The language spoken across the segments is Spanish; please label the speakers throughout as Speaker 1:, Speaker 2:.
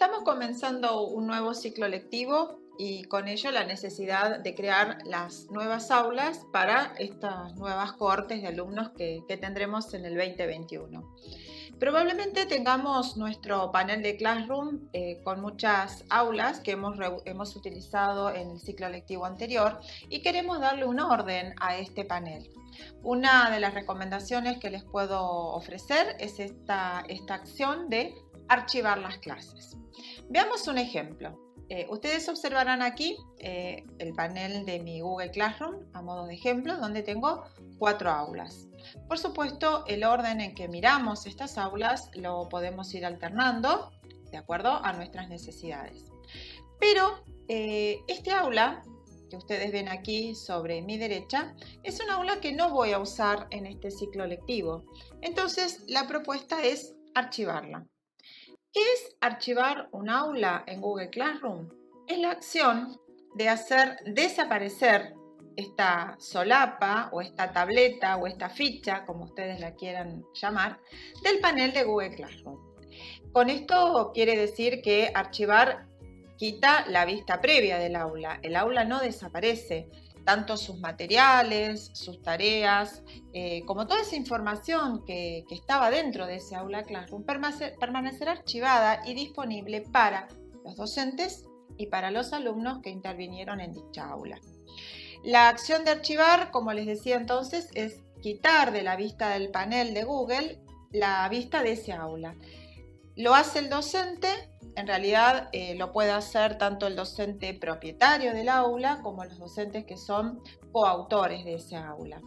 Speaker 1: Estamos comenzando un nuevo ciclo lectivo y con ello la necesidad de crear las nuevas aulas para estas nuevas cohortes de alumnos que tendremos en el 2021. Probablemente tengamos nuestro panel de Classroom con muchas aulas que hemos utilizado en el ciclo lectivo anterior y queremos darle un orden a este panel. Una de las recomendaciones que les puedo ofrecer es esta acción de archivar las clases. Veamos un ejemplo. Ustedes observarán aquí el panel de mi Google Classroom a modo de ejemplo, donde tengo 4 aulas. Por supuesto, el orden en que miramos estas aulas lo podemos ir alternando de acuerdo a nuestras necesidades. Pero este aula que ustedes ven aquí sobre mi derecha es un aula que no voy a usar en este ciclo lectivo. Entonces, la propuesta es archivarla. ¿Qué es archivar un aula en Google Classroom? Es la acción de hacer desaparecer esta solapa o esta tableta o esta ficha, como ustedes la quieran llamar, del panel de Google Classroom. Con esto quiere decir que archivar quita la vista previa del aula. El aula no desaparece. Tanto sus materiales, sus tareas, como toda esa información que estaba dentro de ese aula Classroom permanecerá archivada y disponible para los docentes y para los alumnos que intervinieron en dicha aula. La acción de archivar, como les decía entonces, es quitar de la vista del panel de Google la vista de ese aula. Lo hace el docente. En realidad lo puede hacer tanto el docente propietario del aula como los docentes que son coautores de ese aula.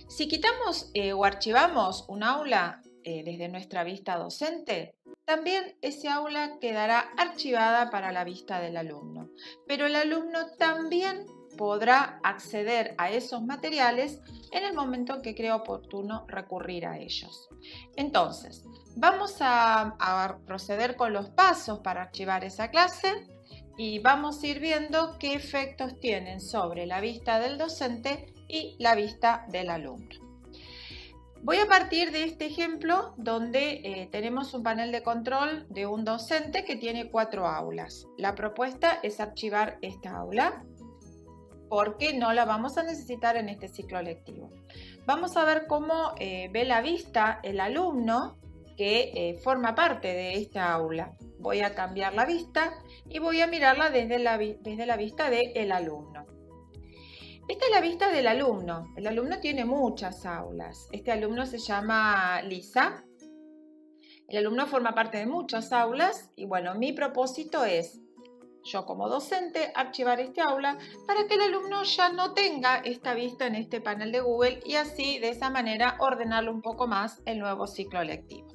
Speaker 1: Si quitamos o archivamos un aula desde nuestra vista docente, también ese aula quedará archivada para la vista del alumno. Pero el alumno también podrá acceder a esos materiales en el momento que cree oportuno recurrir a ellos. Entonces, vamos a proceder con los pasos para archivar esa clase y vamos a ir viendo qué efectos tienen sobre la vista del docente y la vista del alumno. Voy a partir de este ejemplo donde tenemos un panel de control de un docente que tiene 4 aulas. La propuesta es archivar esta aula porque no la vamos a necesitar en este ciclo lectivo. Vamos a ver cómo ve la vista el alumno que forma parte de esta aula. Voy a cambiar la vista y voy a mirarla desde la vista del alumno. Esta es la vista del alumno. El alumno tiene muchas aulas. Este alumno se llama Lisa. El alumno forma parte de muchas aulas y bueno, mi propósito es, yo como docente, archivar este aula para que el alumno ya no tenga esta vista en este panel de Google y así de esa manera ordenarlo un poco más el nuevo ciclo lectivo.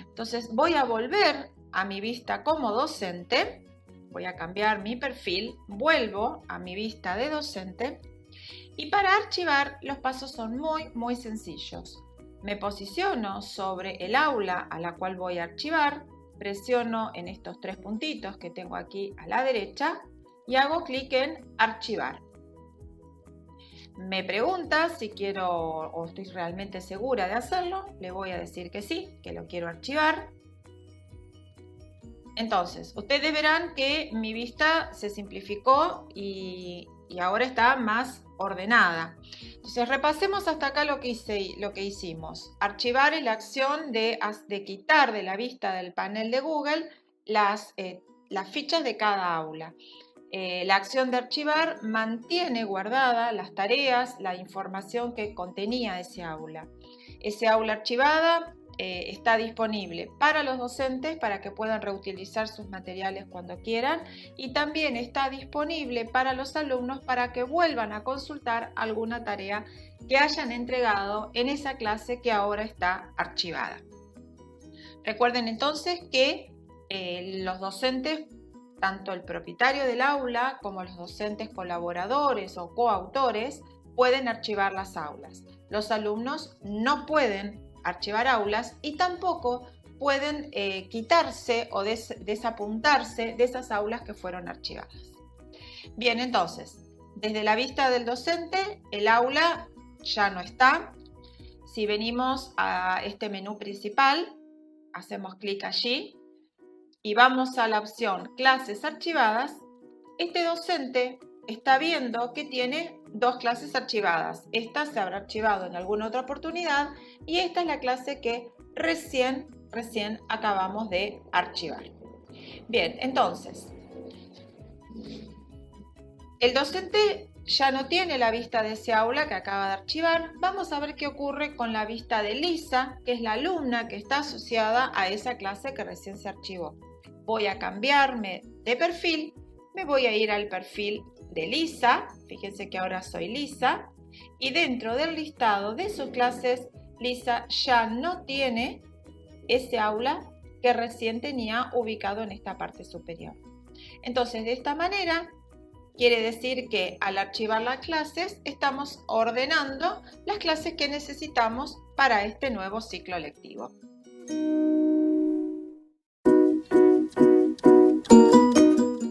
Speaker 1: Entonces voy a volver a mi vista como docente, voy a cambiar mi perfil, vuelvo a mi vista de docente y para archivar los pasos son muy sencillos. Me posiciono sobre el aula a la cual voy a archivar, presiono en estos 3 puntitos que tengo aquí a la derecha y hago clic en archivar. Me pregunta si quiero o estoy realmente segura de hacerlo. Le voy a decir que sí, que lo quiero archivar. Entonces, ustedes verán que mi vista se simplificó y ahora está más ordenada. Entonces, repasemos hasta acá lo que hicimos. Archivar es la acción de quitar de la vista del panel de Google las fichas de cada aula. La acción de archivar mantiene guardada las tareas, la información que contenía ese aula. Ese aula archivada está disponible para los docentes para que puedan reutilizar sus materiales cuando quieran y también está disponible para los alumnos para que vuelvan a consultar alguna tarea que hayan entregado en esa clase que ahora está archivada. Recuerden entonces que los docentes, tanto el propietario del aula como los docentes colaboradores o coautores, pueden archivar las aulas. Los alumnos no pueden archivar aulas y tampoco pueden quitarse o desapuntarse de esas aulas que fueron archivadas. Bien, entonces, desde la vista del docente, el aula ya no está. Si venimos a este menú principal, hacemos clic allí y vamos a la opción clases archivadas, este docente está viendo que tiene 2 clases archivadas. Esta se habrá archivado en alguna otra oportunidad y esta es la clase que recién acabamos de archivar. Bien, entonces, el docente ya no tiene la vista de ese aula que acaba de archivar. Vamos a ver qué ocurre con la vista de Lisa, que es la alumna que está asociada a esa clase que recién se archivó. Voy a cambiarme de perfil, me voy a ir al perfil de Lisa, fíjense que ahora soy Lisa, y dentro del listado de sus clases, Lisa ya no tiene ese aula que recién tenía ubicado en esta parte superior. Entonces, de esta manera, quiere decir que al archivar las clases, estamos ordenando las clases que necesitamos para este nuevo ciclo lectivo.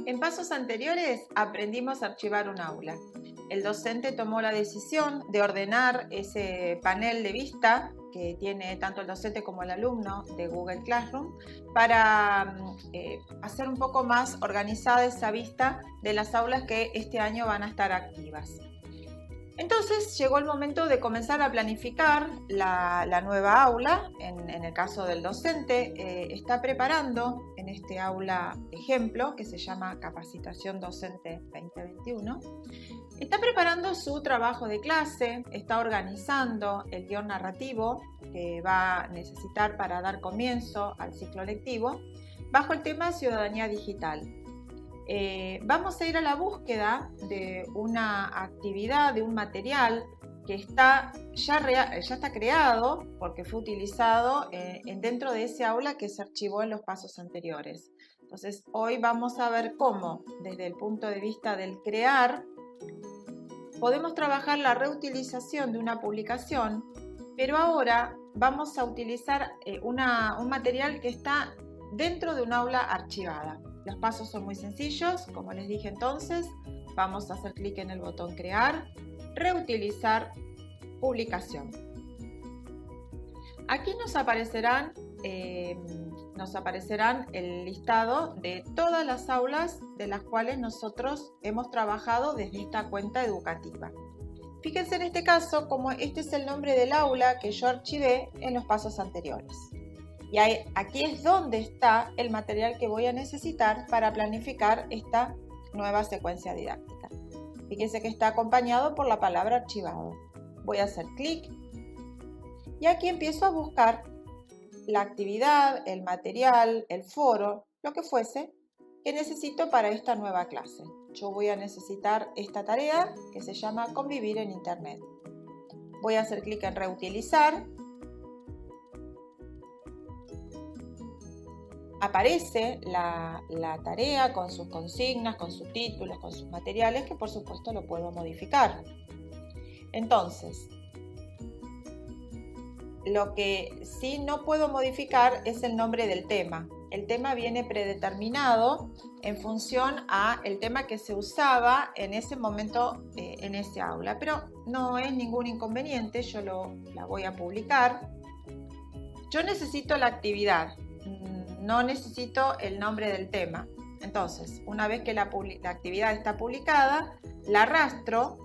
Speaker 1: En pasos anteriores aprendimos a archivar un aula. El docente tomó la decisión de ordenar ese panel de vista que tiene tanto el docente como el alumno de Google Classroom para hacer un poco más organizada esa vista de las aulas que este año van a estar activas. Entonces llegó el momento de comenzar a planificar la nueva aula. En el caso del docente, está preparando en este aula ejemplo que se llama Capacitación Docente 2021. Está preparando su trabajo de clase, está organizando el guión narrativo que va a necesitar para dar comienzo al ciclo lectivo bajo el tema Ciudadanía Digital. Vamos a ir a la búsqueda de una actividad, de un material que ya está creado porque fue utilizado dentro de ese aula que se archivó en los pasos anteriores. Entonces, hoy vamos a ver cómo, desde el punto de vista del crear, podemos trabajar la reutilización de una publicación, pero ahora vamos a utilizar un material que está dentro de un aula archivada. Los pasos son muy sencillos, como les dije entonces, vamos a hacer clic en el botón crear, reutilizar publicación. Aquí nos aparecerán el listado de todas las aulas de las cuales nosotros hemos trabajado desde esta cuenta educativa. Fíjense en este caso como este es el nombre del aula que yo archivé en los pasos anteriores. Y aquí es donde está el material que voy a necesitar para planificar esta nueva secuencia didáctica. Fíjense que está acompañado por la palabra archivado. Voy a hacer clic y aquí empiezo a buscar la actividad, el material, el foro, lo que fuese que necesito para esta nueva clase. Yo voy a necesitar esta tarea que se llama Convivir en Internet. Voy a hacer clic en reutilizar. Aparece la tarea con sus consignas, con sus títulos, con sus materiales, que por supuesto lo puedo modificar. Entonces, lo que sí no puedo modificar es el nombre del tema. El tema viene predeterminado en función al tema que se usaba en ese momento en ese aula, pero no es ningún inconveniente, yo la voy a publicar. Yo necesito la actividad, no necesito el nombre del tema. Entonces, una vez que la actividad está publicada, la arrastro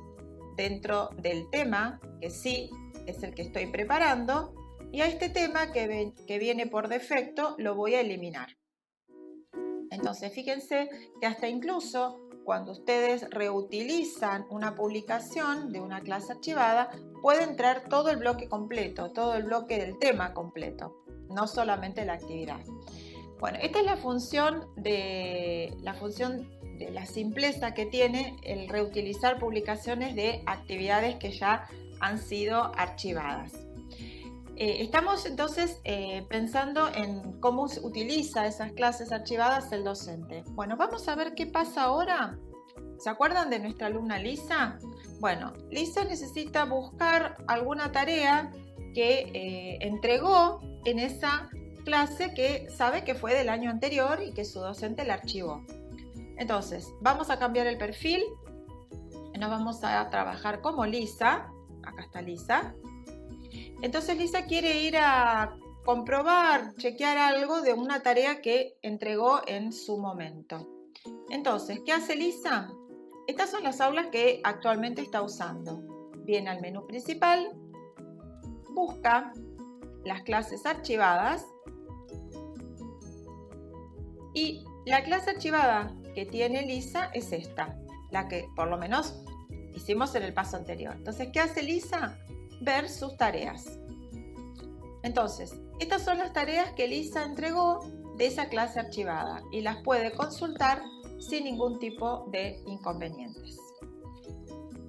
Speaker 1: dentro del tema, que sí es el que estoy preparando, y a este tema que viene por defecto lo voy a eliminar. Entonces, fíjense que hasta incluso cuando ustedes reutilizan una publicación de una clase archivada, puede entrar todo el bloque completo, todo el bloque del tema completo, no solamente la actividad. Bueno, esta es la función de la simpleza que tiene el reutilizar publicaciones de actividades que ya han sido archivadas. Estamos entonces pensando en cómo utiliza esas clases archivadas el docente. Bueno, vamos a ver qué pasa ahora. ¿Se acuerdan de nuestra alumna Lisa? Bueno, Lisa necesita buscar alguna tarea que entregó en esa clase que sabe que fue del año anterior y que su docente la archivó. Entonces, vamos a cambiar el perfil. Nos vamos a trabajar como Lisa. Acá está Lisa. Entonces Lisa quiere ir a comprobar, chequear algo de una tarea que entregó en su momento. Entonces, ¿qué hace Lisa? Estas son las aulas que actualmente está usando. Viene al menú principal, busca las clases archivadas y la clase archivada que tiene Lisa es esta, la que por lo menos hicimos en el paso anterior. Entonces, ¿qué hace Lisa? Ver sus tareas. Entonces, estas son las tareas que Lisa entregó de esa clase archivada y las puede consultar sin ningún tipo de inconvenientes.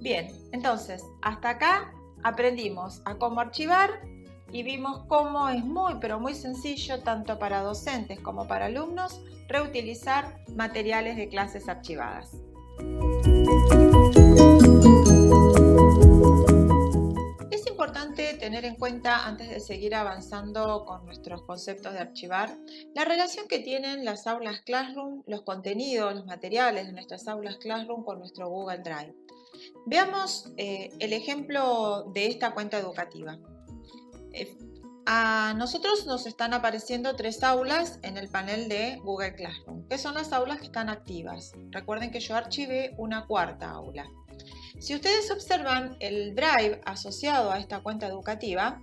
Speaker 1: Bien, entonces, hasta acá aprendimos a cómo archivar y vimos cómo es muy, pero muy sencillo, tanto para docentes como para alumnos, reutilizar materiales de clases archivadas. Es importante tener en cuenta, antes de seguir avanzando con nuestros conceptos de archivar, la relación que tienen las aulas Classroom, los contenidos, los materiales de nuestras aulas Classroom con nuestro Google Drive. Veamos el ejemplo de esta cuenta educativa. A nosotros nos están apareciendo 3 aulas en el panel de Google Classroom, que son las aulas que están activas. Recuerden que yo archivé una 4ª aula. Si ustedes observan el Drive asociado a esta cuenta educativa,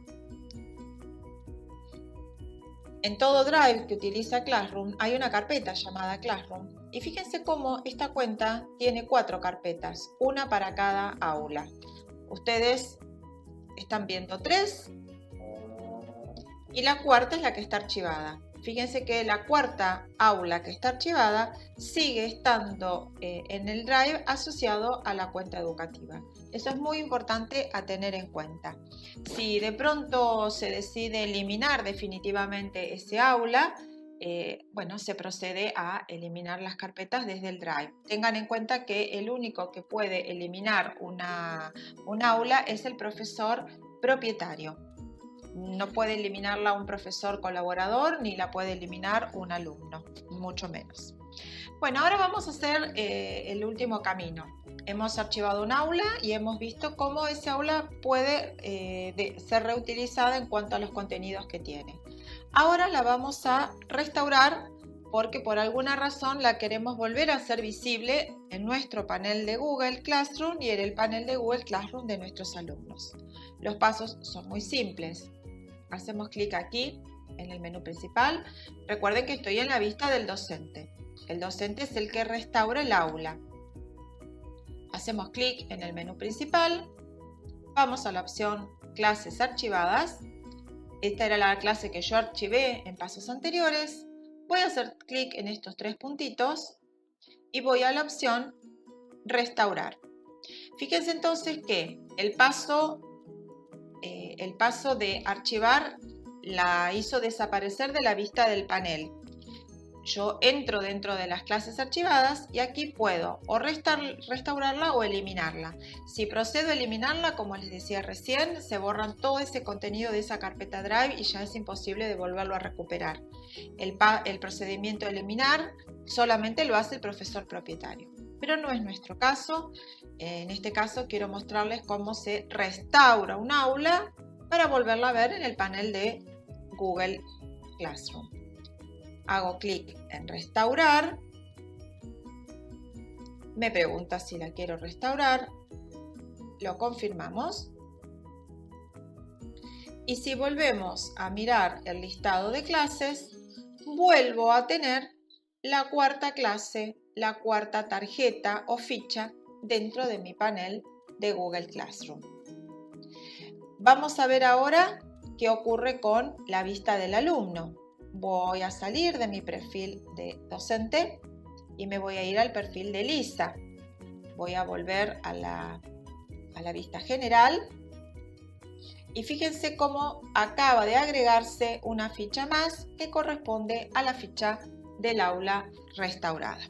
Speaker 1: en todo Drive que utiliza Classroom hay una carpeta llamada Classroom y fíjense cómo esta cuenta tiene 4 carpetas, una para cada aula. Ustedes están viendo 3 y la 4ª es la que está archivada. Fíjense que la 4ª aula que está archivada sigue estando en el Drive asociado a la cuenta educativa. Eso es muy importante a tener en cuenta. Si de pronto se decide eliminar definitivamente ese aula, se procede a eliminar las carpetas desde el Drive. Tengan en cuenta que el único que puede eliminar una aula es el profesor propietario. No puede eliminarla un profesor colaborador ni la puede eliminar un alumno, mucho menos. Bueno, ahora vamos a hacer el último camino. Hemos archivado un aula y hemos visto cómo ese aula puede ser reutilizada en cuanto a los contenidos que tiene. Ahora la vamos a restaurar porque por alguna razón la queremos volver a hacer visible en nuestro panel de Google Classroom y en el panel de Google Classroom de nuestros alumnos. Los pasos son muy simples. Hacemos clic aquí en el menú principal. Recuerden que estoy en la vista del docente. El docente es el que restaura el aula. Hacemos clic en el menú principal. Vamos a la opción clases archivadas. Esta era la clase que yo archivé en pasos anteriores. Voy a hacer clic en estos 3 puntitos y voy a la opción restaurar. Fíjense entonces que el paso de archivar la hizo desaparecer de la vista del panel. Yo entro dentro de las clases archivadas y aquí puedo o restaurarla o eliminarla. Si procedo a eliminarla, como les decía recién, se borran todo ese contenido de esa carpeta Drive y ya es imposible de volverlo a recuperar. El procedimiento de eliminar solamente lo hace el profesor propietario, pero no es nuestro caso. En este caso quiero mostrarles cómo se restaura un aula para volverla a ver en el panel de Google Classroom. Hago clic en restaurar, me pregunta si la quiero restaurar, lo confirmamos y si volvemos a mirar el listado de clases, vuelvo a tener la 4ª clase, la 4ª tarjeta o ficha dentro de mi panel de Google Classroom. Vamos a ver ahora qué ocurre con la vista del alumno. Voy a salir de mi perfil de docente y me voy a ir al perfil de Lisa. Voy a volver a la vista general y fíjense cómo acaba de agregarse una ficha más que corresponde a la ficha del aula restaurada.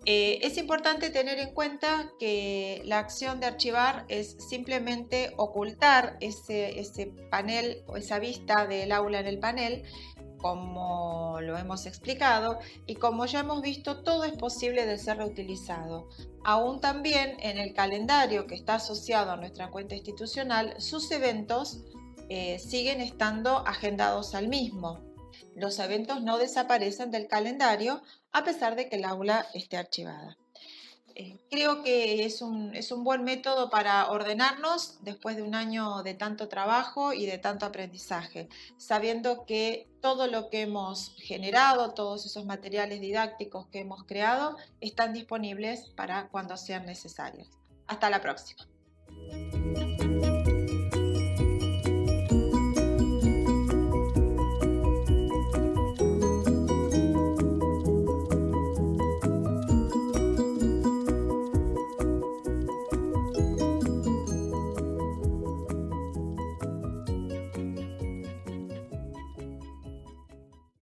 Speaker 1: Es importante tener en cuenta que la acción de archivar es simplemente ocultar ese panel o esa vista del aula en el panel, como lo hemos explicado, y como ya hemos visto, todo es posible de ser reutilizado. Aún también en el calendario que está asociado a nuestra cuenta institucional, sus eventos siguen estando agendados al mismo. Los eventos no desaparecen del calendario a pesar de que el aula esté archivada. Creo que es un buen método para ordenarnos después de un año de tanto trabajo y de tanto aprendizaje, sabiendo que todo lo que hemos generado, todos esos materiales didácticos que hemos creado, están disponibles para cuando sean necesarios. Hasta la próxima.